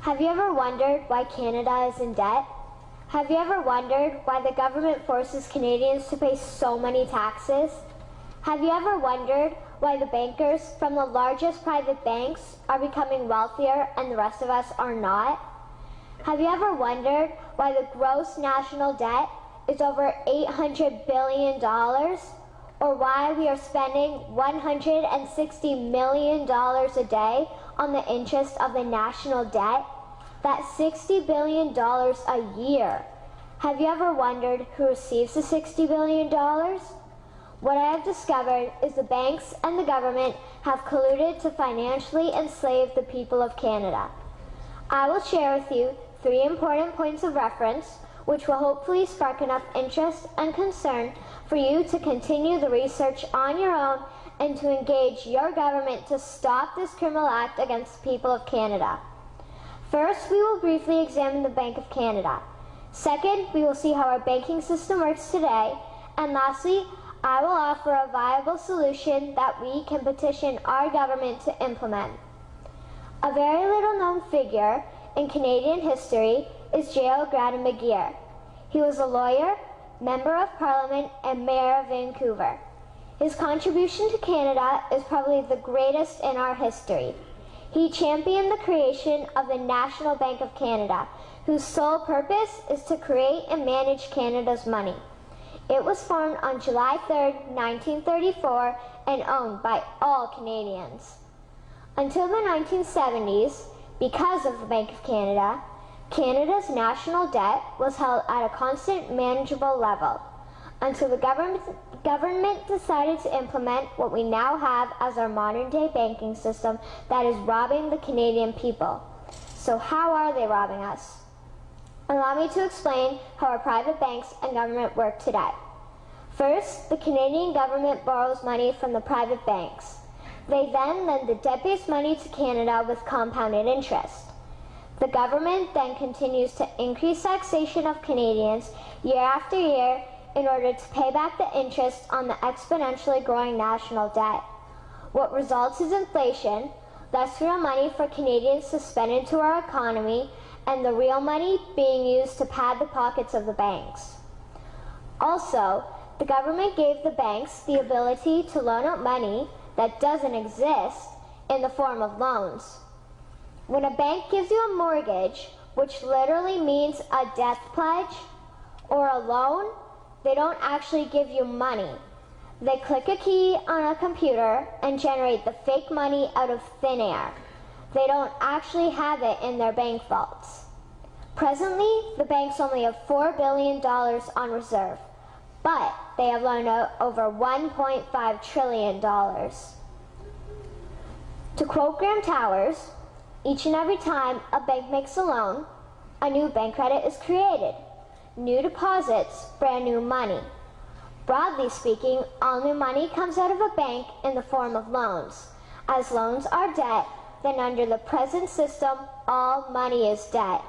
Have you ever wondered why Canada is in debt? Have you ever wondered why the government forces Canadians to pay so many taxes? Have you ever wondered why the bankers from the largest private banks are becoming wealthier and the rest of us are not? Have you ever wondered why the gross national debt is over $800 billion? Or why we are spending $160 million a day on the interest of the national debt? That's $60 billion a year. Have you ever wondered who receives the $60 billion? What I have discovered is the banks and the government have colluded to financially enslave the people of Canada. I will share with you 3 important points of reference which will hopefully spark enough interest and concern for you to continue the research on your own and to engage your government to stop this criminal act against the people of Canada. First, we will briefly examine the Bank of Canada. Second, we will see how our banking system works today. And lastly, I will offer a viable solution that we can petition our government to implement. A very little known figure in Canadian history is J.O. Gradon McGeer. He was a lawyer, Member of Parliament, and Mayor of Vancouver. His contribution to Canada is probably the greatest in our history. He championed the creation of the National Bank of Canada, whose sole purpose is to create and manage Canada's money. It was formed on July 3, 1934, and owned by all Canadians. Until the 1970s, because of the Bank of Canada, Canada's national debt was held at a constant, manageable level, until the government decided to implement what we now have as our modern-day banking system that is robbing the Canadian people. So how are they robbing us? Allow me to explain how our private banks and government work today. First, the Canadian government borrows money from the private banks. They then lend the debt-based money to Canada with compounded interest. The government then continues to increase taxation of Canadians year after year in order to pay back the interest on the exponentially growing national debt. What results is inflation, less real money for Canadians to spend into our economy, and the real money being used to pad the pockets of the banks. Also, the government gave the banks the ability to loan out money that doesn't exist in the form of loans. When a bank gives you a mortgage, which literally means a death pledge, or a loan, they don't actually give you money. They click a key on a computer and generate the fake money out of thin air. They don't actually have it in their bank vaults. Presently, the banks only have $4 billion on reserve, but they have loaned out over $1.5 trillion. To quote Graham Towers, each and every time a bank makes a loan, a new bank credit is created. New deposits, brand new money. Broadly speaking, all new money comes out of a bank in the form of loans. As loans are debt, then under the present system, all money is debt.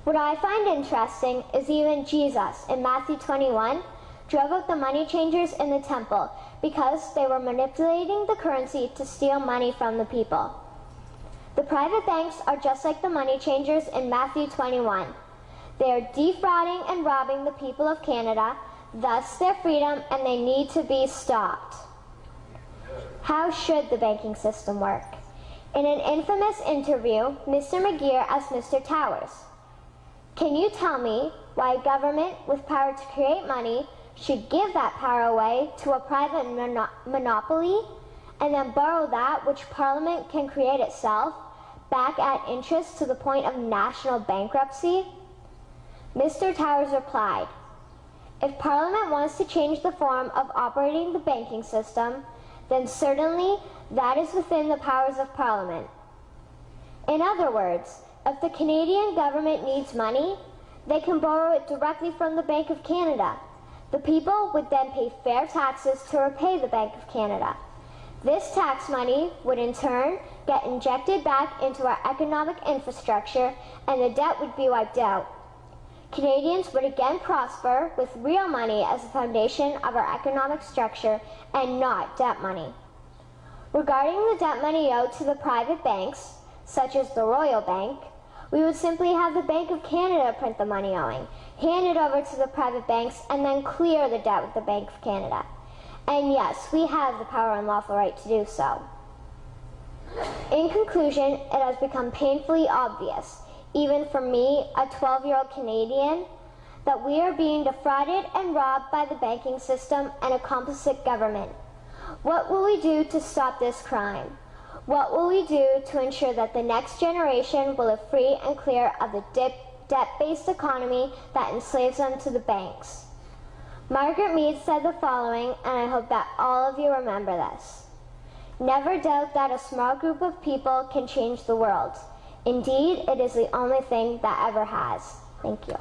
What I find interesting is even Jesus, in Matthew 21, drove out the money changers in the temple because they were manipulating the currency to steal money from the people. The private banks are just like the money changers in Matthew 21. They are defrauding and robbing the people of Canada, thus their freedom, and they need to be stopped. How should the banking system work? In an infamous interview, Mr. McGeer asked Mr. Towers, "Can you tell me why a government with power to create money should give that power away to a private monopoly and then borrow that which Parliament can create itself back at interest to the point of national bankruptcy?" Mr. Towers replied, "If Parliament wants to change the form of operating the banking system, then certainly that is within the powers of Parliament. In other words, if the Canadian government needs money, they can borrow it directly from the Bank of Canada. The people would then pay fair taxes to repay the Bank of Canada. This tax money would in turn get injected back into our economic infrastructure and the debt would be wiped out. Canadians would again prosper with real money as the foundation of our economic structure and not debt money. Regarding the debt money owed to the private banks, such as the Royal Bank, we would simply have the Bank of Canada print the money owing, hand it over to the private banks, and then clear the debt with the Bank of Canada. And yes, we have the power and lawful right to do so. In conclusion, it has become painfully obvious, even for me, a 12-year-old Canadian, that we are being defrauded and robbed by the banking system and a complicit government. What will we do to stop this crime? What will we do to ensure that the next generation will live free and clear of the debt-based economy that enslaves them to the banks? Margaret Mead said the following, and I hope that all of you remember this. Never doubt that a small group of people can change the world. Indeed, it is the only thing that ever has. Thank you.